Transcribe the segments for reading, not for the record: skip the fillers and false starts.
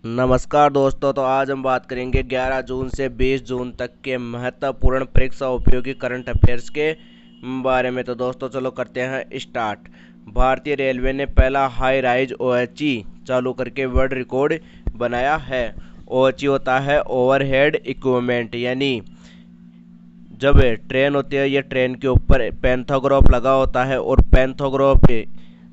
नमस्कार दोस्तों। तो आज हम बात करेंगे 11 जून से 20 जून तक के महत्वपूर्ण परीक्षा उपयोगी करंट अफेयर्स के बारे में। तो दोस्तों चलो करते हैं स्टार्ट। भारतीय रेलवे ने पहला हाई राइज ओएचई चालू करके वर्ल्ड रिकॉर्ड बनाया है। ओएचई होता है ओवरहेड इक्विपमेंट, यानी जब ट्रेन होती है ये ट्रेन के ऊपर पैंथोग्राफ लगा होता है और पैंथोग्राफ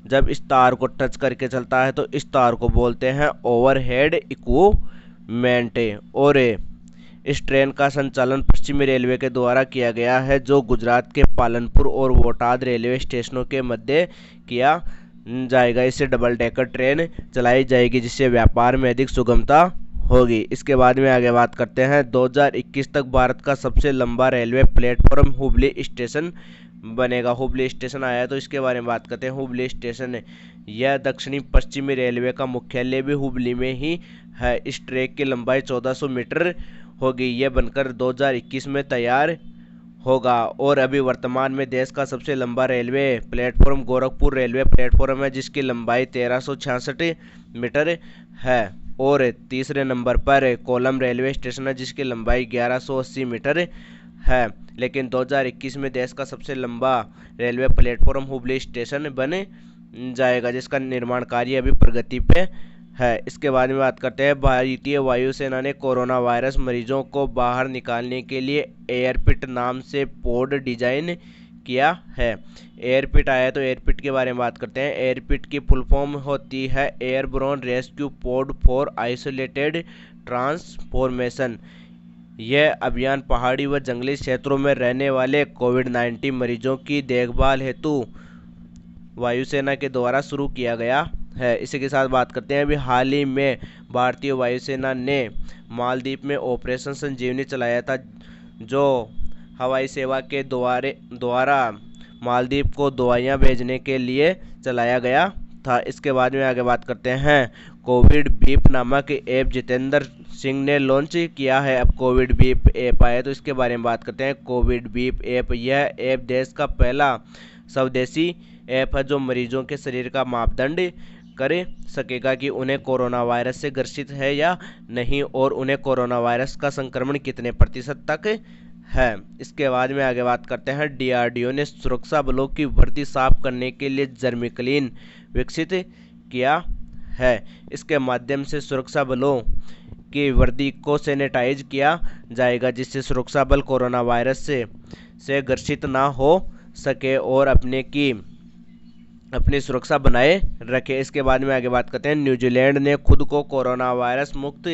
जब इस तार को टच करके चलता है तो इस तार को बोलते हैं ओवरहेड इक्विपमेंट। और इस ट्रेन का संचालन पश्चिमी रेलवे के द्वारा किया गया है, जो गुजरात के पालनपुर और बोटाद रेलवे स्टेशनों के मध्य किया जाएगा। इससे डबल डेकर ट्रेन चलाई जाएगी जिससे व्यापार में अधिक सुगमता होगी। इसके बाद में आगे बात करते हैं 2021 तक भारत का सबसे लंबा रेलवे प्लेटफॉर्म हुबली स्टेशन बनेगा। हुबली स्टेशन आया है तो इसके बारे में बात करते हैं। हुबली स्टेशन यह दक्षिणी पश्चिमी रेलवे का मुख्यालय भी हुबली में ही है। इस ट्रैक की लंबाई 1400 मीटर होगी। यह बनकर 2021 में तैयार होगा। और अभी वर्तमान में देश का सबसे लंबा railway platform Gorakhpur railway platform है, जिसकी लंबाई 1366 मीटर है। और तीसरे नंबर पर कोलम रेलवे स्टेशन है, जिसकी लंबाई 1180 मीटर है। लेकिन 2021 में देश का सबसे लंबा रेलवे प्लेटफॉर्म हुबली स्टेशन बन जाएगा, जिसका निर्माण कार्य अभी प्रगति पे है। इसके बाद में बात करते हैं भारतीय वायुसेना ने कोरोना वायरस मरीजों को बाहर निकालने के लिए एयरपिट नाम से पोड डिजाइन किया है। एयरपिट आया तो एयरपिट के बारे में बात करते हैं। एयरपिट की फुल फॉर्म होती है airborne rescue pod for isolated transformation. यह अभियान पहाड़ी व जंगली क्षेत्रों में रहने वाले कोविड-19 मरीजों की देखभाल हेतु वायुसेना के द्वारा शुरू किया गया है। इसी के साथ बात करते हैं अभी हाल ही में भारतीय वायुसेना ने मालदीव में ऑपरेशन संजीवनी चलाया था, जो हवाई सेवा के द्वारा मालदीव को दवाइयां भेजने के लिए चलाया गया था। इसके बाद में आगे बात करते हैं कोविड बीप नामक ऐप जितेंद्र सिंह ने लॉन्च किया है। अब कोविड बीप ऐप आया तो इसके बारे में बात करते हैं। कोविड बीप ऐप यह ऐप देश का पहला स्वदेशी ऐप है जो मरीजों के शरीर का मापदंड कर सकेगा कि उन्हें कोरोना वायरस से ग्रसित है या नहीं और उन्हें कोरोना वायरस का संक्रमण कितने प्रतिशत तक है। इसके बाद में आगे बात करते हैं डीआरडीओ ने सुरक्षा बलों की वर्दी साफ करने के लिए जर्मी क्लीन विकसित किया है। इसके माध्यम से सुरक्षा बलों की वर्दी को सैनिटाइज किया जाएगा, जिससे सुरक्षा बल कोरोना वायरस से ग्रसित ना हो सके और अपनी सुरक्षा बनाए रखे। इसके बाद में आगे बात करते हैं न्यूजीलैंड ने खुद को कोरोना वायरस मुक्त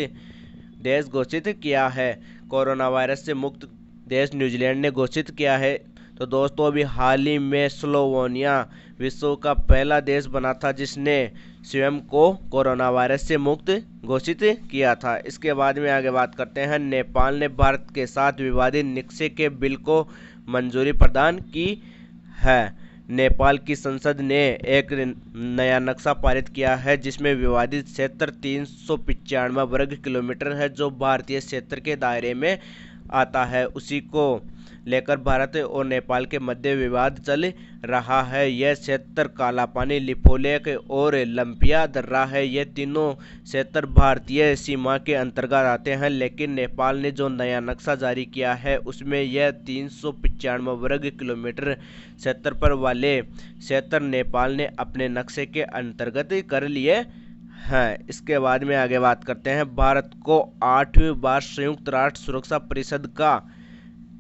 देश घोषित किया है। कोरोना वायरस से मुक्त देश न्यूजीलैंड ने घोषित किया है। तो दोस्तों अभी हाल ही में स्लोवेनिया विश्व का पहला देश बना था जिसने स्वयं को कोरोना वायरस से मुक्त घोषित किया था। इसके बाद में आगे बात करते हैं नेपाल ने भारत के साथ विवादित नक्शे के बिल को मंजूरी प्रदान की है। नेपाल की संसद ने एक नया नक्शा पारित किया है जिसमें विवादित क्षेत्र 395 वर्ग किलोमीटर है, जो भारतीय क्षेत्र के दायरे में आता है। उसी को लेकर भारत और नेपाल के मध्य विवाद चल रहा है। यह क्षेत्र कालापानी, लिपुलेख और लंपिया दर्रा है। ये तीनों क्षेत्र भारतीय सीमा के अंतर्गत आते हैं, लेकिन नेपाल ने जो नया नक्शा जारी किया है उसमें यह 395 वर्ग किलोमीटर क्षेत्रफल वाले क्षेत्र नेपाल ने अपने नक्शे के अंतर्गत कर लिए हैं। इसके बाद में आगे बात करते हैं भारत को 8वीं बार संयुक्त राष्ट्र सुरक्षा परिषद का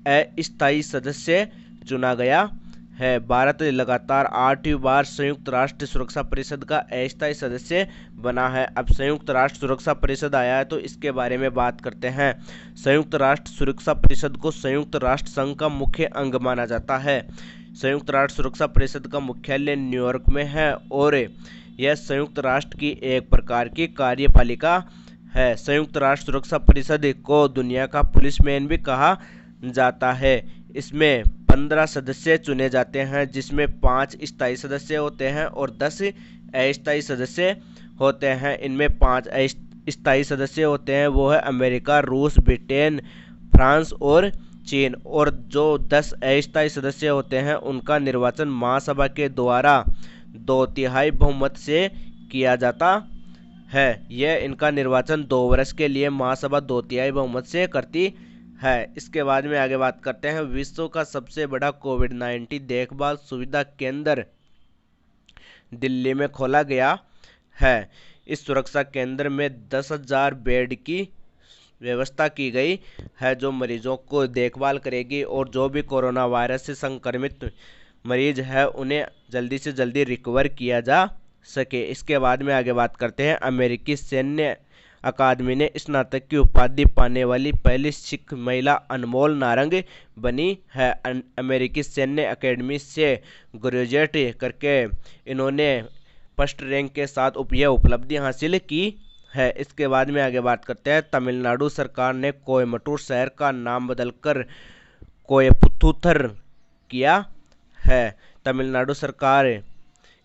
अस्थायी सदस्य चुना गया है। भारत लगातार 8वीं बार संयुक्त राष्ट्र सुरक्षा परिषद का अस्थायी सदस्य बना है। अब संयुक्त राष्ट्र सुरक्षा परिषद आया है तो इसके बारे में बात करते हैं। संयुक्त राष्ट्र सुरक्षा परिषद को संयुक्त राष्ट्र संघ का मुख्य अंग माना जाता है। संयुक्त राष्ट्र सुरक्षा परिषद का मुख्यालय न्यूयॉर्क में है और यह संयुक्त राष्ट्र की एक प्रकार की कार्यपालिका है। संयुक्त राष्ट्र सुरक्षा परिषद को दुनिया का पुलिसमैन भी कहा जाता है। इसमें 15 सदस्य चुने जाते हैं, जिसमें 5 स्थायी सदस्य होते हैं और 10 अस्थायी सदस्य होते हैं। इनमें 5 स्थायी सदस्य होते हैं वो है अमेरिका, रूस, ब्रिटेन, फ्रांस और चीन। और जो 10 अस्थायी सदस्य होते हैं उनका निर्वाचन महासभा के द्वारा 2/3 बहुमत से किया जाता है। यह इनका निर्वाचन 2 वर्ष के लिए महासभा 2/3 बहुमत से करती है। इसके बाद में आगे बात करते हैं, विश्व का सबसे बड़ा कोविड-19 देखभाल सुविधा केंद्र दिल्ली में खोला गया है। इस सुरक्षा केंद्र में 10,000 बेड की व्यवस्था की गई है, जो मरीजों को देखभाल करेगी और जो भी कोरोना वायरस से संक्रमित मरीज है उन्हें जल्दी से जल्दी रिकवर किया जा सके। इसके बाद में आगे बात करते हैं, अमेरिकी सैन्य अकादमी ने स्नातक की उपाधि पाने वाली पहली सिख महिला अनमोल नारंग बनी है। अमेरिकी सैन्य अकेडमी से ग्रेजुएट करके इन्होंने फर्स्ट रैंक के साथ यह उपलब्धि हासिल की है। इसके बाद में आगे बात करते हैं, तमिलनाडु सरकार ने कोयम्बटूर शहर का नाम बदलकर कोयपुथुर किया है। तमिलनाडु सरकार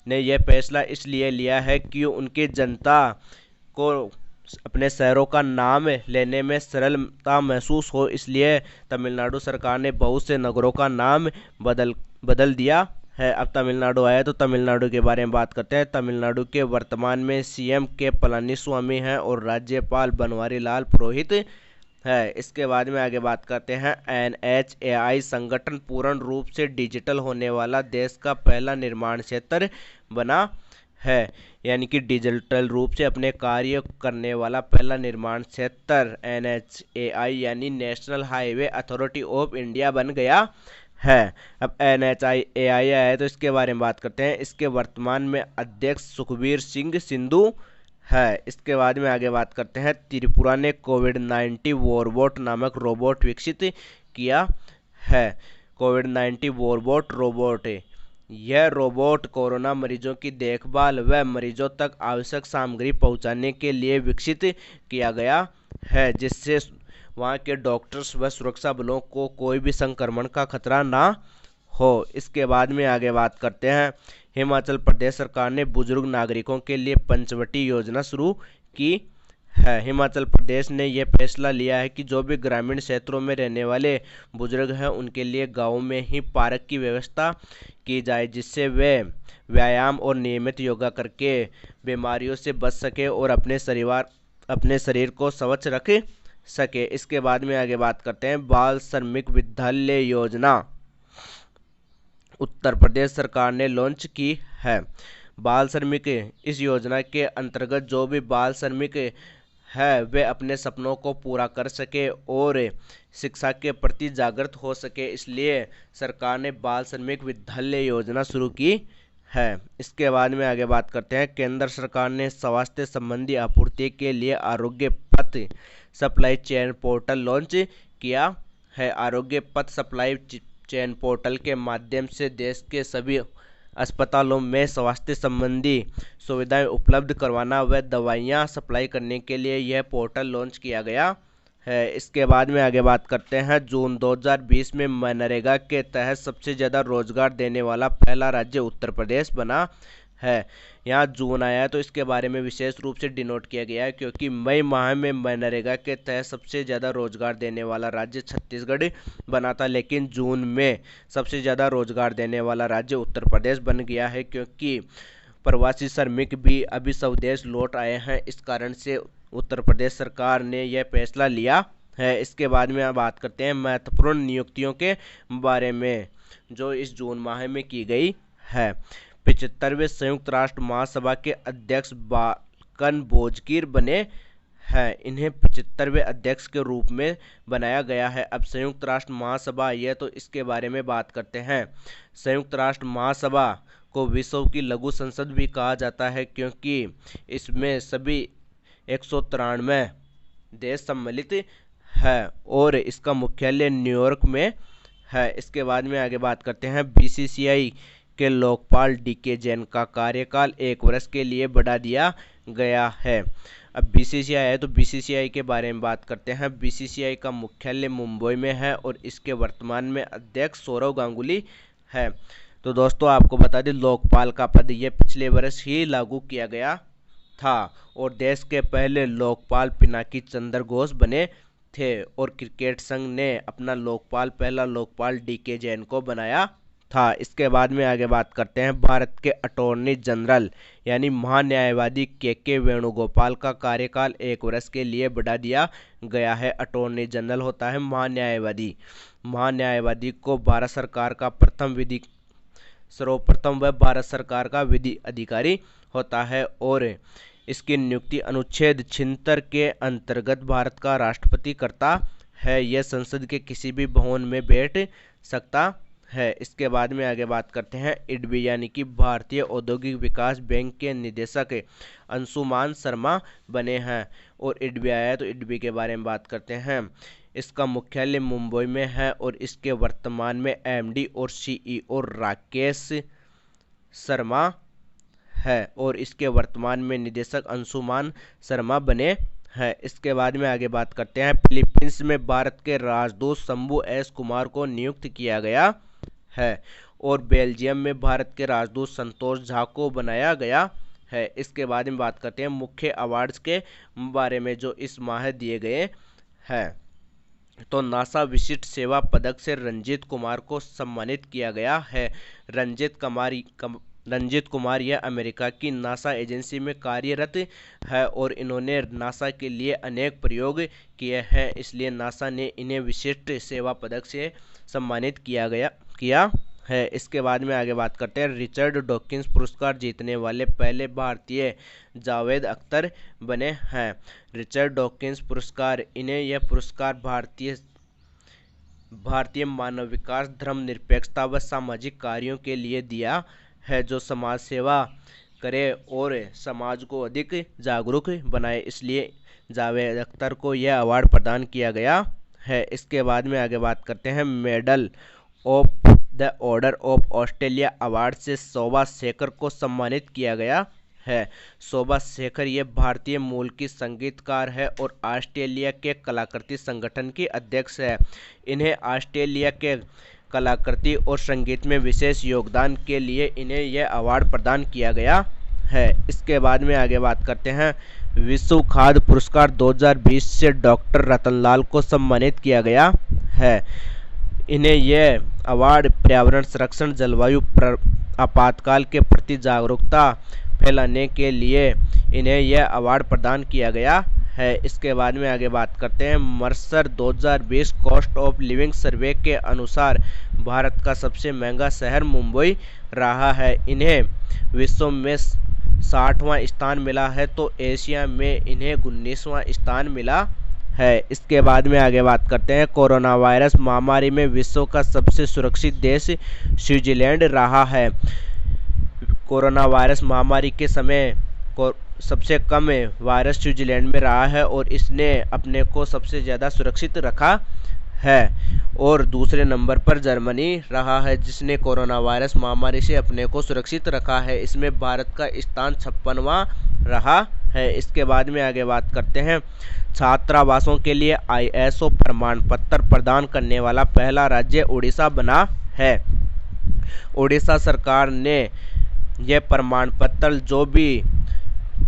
ने यह फैसला इसलिए लिया है कि उनकी जनता को अपने शहरों का नाम लेने में सरलता महसूस हो, इसलिए तमिलनाडु सरकार ने बहुत से नगरों का नाम बदल दिया है। अब तमिलनाडु आया तो तमिलनाडु के बारे में बात करते हैं। तमिलनाडु के वर्तमान में सीएम के पलानीस्वामी हैं और राज्यपाल बनवारी लाल पुरोहित है। इसके बाद में आगे बात करते हैं, NHAI संगठन पूर्ण रूप से डिजिटल होने वाला देश का पहला निर्माण क्षेत्र बना है। यानी कि डिजिटल रूप से अपने कार्य करने वाला पहला निर्माण क्षेत्र NHAI यानी national highway authority of India बन गया है। अब NHAI आया तो इसके बारे में बात करते हैं। इसके वर्तमान में अध्यक्ष सुखबीर सिंह सिंधु है। इसके बाद में आगे बात करते हैं, त्रिपुरा ने कोविड-19 वॉरबॉट नामक रोबोट विकसित किया है। कोविड-19 वॉरबॉट रोबोट, यह रोबोट कोरोना मरीजों की देखभाल व मरीजों तक आवश्यक सामग्री पहुंचाने के लिए विकसित किया गया है, जिससे वहां के डॉक्टर्स व सुरक्षा बलों को कोई भी संक्रमण का खतरा ना हो। इसके बाद में आगे बात करते हैं, हिमाचल प्रदेश सरकार ने बुजुर्ग नागरिकों के लिए पंचवटी योजना शुरू की है। हिमाचल प्रदेश ने यह फैसला लिया है कि जो भी ग्रामीण क्षेत्रों में रहने वाले बुजुर्ग हैं उनके लिए गाँव में ही पार्क की व्यवस्था की जाए, जिससे वे व्यायाम और नियमित योगा करके बीमारियों से बच सके और अपने शरीर को स्वच्छ रख सके। इसके बाद में आगे बात करते हैं, बाल श्रमिक विद्यालय योजना उत्तर प्रदेश सरकार ने लॉन्च की है। बाल श्रमिक, इस योजना के अंतर्गत जो भी बाल श्रमिक है वे अपने सपनों को पूरा कर सके और शिक्षा के प्रति जागृत हो सके, इसलिए सरकार ने बाल श्रमिक विद्यालय योजना शुरू की है। इसके बाद में आगे बात करते हैं, केंद्र सरकार ने स्वास्थ्य संबंधी आपूर्ति के लिए आरोग्य पथ सप्लाई चेन पोर्टल लॉन्च किया है। आरोग्य पथ सप्लाई चेन पोर्टल के माध्यम से देश के सभी अस्पतालों में स्वास्थ्य संबंधी सुविधाएं उपलब्ध करवाना व दवाइयां सप्लाई करने के लिए यह पोर्टल लॉन्च किया गया है। इसके बाद में आगे बात करते हैं, जून 2020 में मनरेगा के तहत सबसे ज़्यादा रोजगार देने वाला पहला राज्य उत्तर प्रदेश बना है। यहाँ जून आया है तो इसके बारे में विशेष रूप से डिनोट किया गया है, क्योंकि मई माह में मनरेगा के तहत सबसे ज़्यादा रोजगार देने वाला राज्य छत्तीसगढ़ बना था, लेकिन जून में सबसे ज़्यादा रोजगार देने वाला राज्य उत्तर प्रदेश बन गया है, क्योंकि प्रवासी श्रमिक भी अभी स्वदेश लौट आए हैं। इस कारण से उत्तर प्रदेश सरकार ने यह फैसला लिया है। इसके बाद में बात करते हैं महत्वपूर्ण नियुक्तियों के बारे में जो इस जून माह में की गई है। 75वें संयुक्त राष्ट्र महासभा के अध्यक्ष बाल्कन बोजकीर बने हैं। इन्हें 75वें अध्यक्ष के रूप में बनाया गया है। अब संयुक्त राष्ट्र महासभा यह तो इसके बारे में बात करते हैं। संयुक्त राष्ट्र महासभा को विश्व की लघु संसद भी कहा जाता है, क्योंकि इसमें सभी 193 देश सम्मिलित है और इसका मुख्यालय न्यूयॉर्क में है। इसके बाद में आगे बात करते हैं, बीसीसीआई के लोकपाल डीके जैन का कार्यकाल 1 वर्ष के लिए बढ़ा दिया गया है। अब बीसीसीआई है तो बीसीसीआई के बारे में बात करते हैं। बीसीसीआई का मुख्यालय मुंबई में है और इसके वर्तमान में अध्यक्ष सौरव गांगुली है। तो दोस्तों आपको बता दें, लोकपाल का पद ये पिछले वर्ष ही लागू किया गया था और देश के पहले लोकपाल पिनाकी चंद्र घोष बने थे और क्रिकेट संघ ने अपना पहला लोकपाल डीके जैन को बनाया था। इसके बाद में आगे बात करते हैं, भारत के अटॉर्नी जनरल यानी महान्यायवादी के वेणुगोपाल का कार्यकाल 1 वर्ष के लिए बढ़ा दिया गया है। अटॉर्नी जनरल होता है महान्यायवादी। महान्यायवादी को भारत सरकार का सर्वप्रथम वह भारत सरकार का विधि अधिकारी होता है और इसकी नियुक्ति अनुच्छेद 76 के अंतर्गत भारत का राष्ट्रपति करता है। यह संसद के किसी भी भवन में बैठ सकता है। इसके बाद में आगे बात करते हैं इडबी यानी कि भारतीय औद्योगिक विकास बैंक के निदेशक अंशुमान शर्मा बने हैं। और इडबी आया तो इडबी के बारे में बात करते हैं। इसका मुख्यालय मुंबई में है और इसके वर्तमान में एमडी और सीईओ राकेश शर्मा है और इसके वर्तमान में निदेशक अंशुमान शर्मा बने हैं। इसके बाद में आगे बात करते हैं फिलीपींस में भारत के राजदूत शंभू एस कुमार को नियुक्त किया गया है और बेल्जियम में भारत के राजदूत संतोष झा को बनाया गया है। इसके बाद में बात करते हैं मुख्य अवार्ड्स के बारे में जो इस माह दिए गए हैं। तो नासा विशिष्ट सेवा पदक से रंजीत कुमार को सम्मानित किया गया है। रंजीत कुमार यह अमेरिका की नासा एजेंसी में कार्यरत है और इन्होंने नासा के लिए अनेक प्रयोग किए हैं, इसलिए नासा ने इन्हें विशिष्ट सेवा पदक से सम्मानित किया है। इसके बाद में आगे बात करते हैं रिचर्ड डॉकिंस पुरस्कार जीतने वाले पहले भारतीय जावेद अख्तर बने हैं। रिचर्ड डॉकिंस पुरस्कार इन्हें यह पुरस्कार भारतीय मानव विकास, धर्मनिरपेक्षता व सामाजिक कार्यों के लिए दिया है जो समाज सेवा करे और समाज को अधिक जागरूक बनाए, इसलिए जावेद अख्तर को यह अवार्ड प्रदान किया गया है। इसके बाद में आगे बात करते हैं medal of the order of Australia award से शोभा शेखर को सम्मानित किया गया है। शोभा शेखर ये भारतीय मूल की संगीतकार है और ऑस्ट्रेलिया के कलाकृति संगठन की अध्यक्ष है। इन्हें ऑस्ट्रेलिया के कलाकृति और संगीत में विशेष योगदान के लिए इन्हें यह अवार्ड प्रदान किया गया है। इसके बाद में आगे बात करते हैं विश्व खाद्य पुरस्कार 2020 से डॉक्टर रतनलाल को सम्मानित किया गया है। इन्हें यह अवार्ड पर्यावरण संरक्षण, जलवायु आपातकाल के प्रति जागरूकता फैलाने के लिए इन्हें यह अवार्ड प्रदान किया गया है। इसके बाद में आगे बात करते हैं मर्सर 2020 कॉस्ट ऑफ लिविंग सर्वे के अनुसार भारत का सबसे महंगा शहर मुंबई रहा है। इन्हें विश्व में 60वां स्थान मिला है तो एशिया में इन्हें 19वां स्थान मिला है। इसके बाद में आगे बात करते हैं कोरोना वायरस महामारी में विश्व का सबसे सुरक्षित देश स्विट्जरलैंड रहा है। कोरोना वायरस महामारी के समय सबसे कम वायरस स्विट्जरलैंड में रहा है और इसने अपने को सबसे ज़्यादा सुरक्षित रखा है। और दूसरे नंबर पर जर्मनी रहा है जिसने कोरोना वायरस महामारी से अपने को सुरक्षित रखा है। इसमें भारत का स्थान 56वां रहा है। इसके बाद में आगे बात करते हैं छात्रावासों के लिए ISO प्रमाण पत्र प्रदान करने वाला पहला राज्य उड़ीसा बना है। उड़ीसा सरकार ने यह प्रमाण पत्र जो भी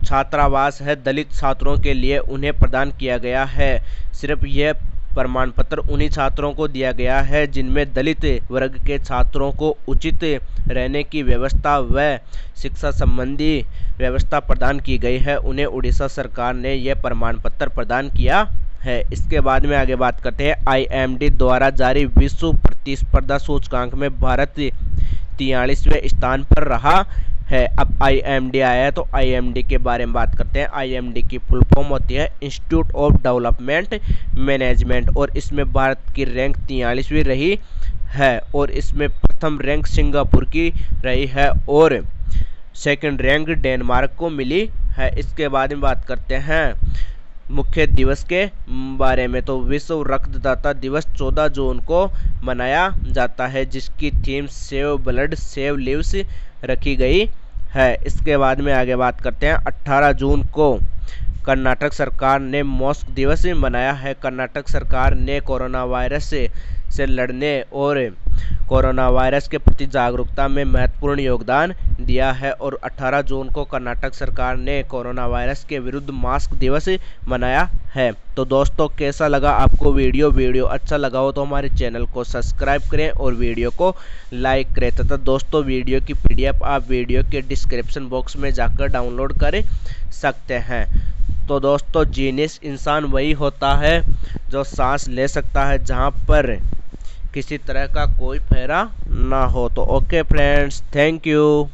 छात्रावास है दलित छात्रों के लिए उन्हें प्रदान किया गया है। सिर्फ यह प्रमाण पत्र उन्हीं छात्रों को दिया गया है जिनमें दलित वर्ग के छात्रों को उचित रहने की व्यवस्था व शिक्षा संबंधी व्यवस्था प्रदान की गई है, उन्हें उड़ीसा सरकार ने यह प्रमाण पत्र प्रदान किया है। इसके बाद में आगे बात करते हैं IMD द्वारा जारी विश्व प्रतिस्पर्धा सूचकांक में भारत 43वें स्थान पर रहा है। अब IMD आया है तो IMD के बारे में बात करते हैं। IMD की फुल फॉर्म होती है इंस्टीट्यूट ऑफ डेवलपमेंट मैनेजमेंट और इसमें भारत की रैंक 43वीं रही है और इसमें प्रथम रैंक सिंगापुर की रही है और सेकंड रैंक डेनमार्क को मिली है। इसके बाद में बात करते हैं मुख्य दिवस के बारे में। तो विश्व रक्तदाता दिवस 14 जून को मनाया जाता है जिसकी theme save blood save lives रखी गई है। इसके बाद में आगे बात करते हैं 18 जून को कर्नाटक सरकार ने मॉस्क दिवस मनाया है। कर्नाटक सरकार ने कोरोना वायरस से लड़ने और कोरोना वायरस के प्रति जागरूकता में महत्वपूर्ण योगदान दिया है। और 18 जून को कर्नाटक सरकार ने कोरोना वायरस के विरुद्ध मास्क दिवस मनाया है। तो दोस्तों कैसा लगा आपको वीडियो अच्छा लगा हो तो हमारे चैनल को सब्सक्राइब करें और वीडियो को लाइक करें तथा दोस्तों वीडियो की पीडीएफ आप वीडियो के डिस्क्रिप्शन बॉक्स में जाकर डाउनलोड कर सकते हैं। तो दोस्तों जीनियस इंसान वही होता है जो सांस ले सकता है जहां पर किसी तरह का कोई फेरा ना हो। तो ओके फ्रेंड्स, थैंक यू।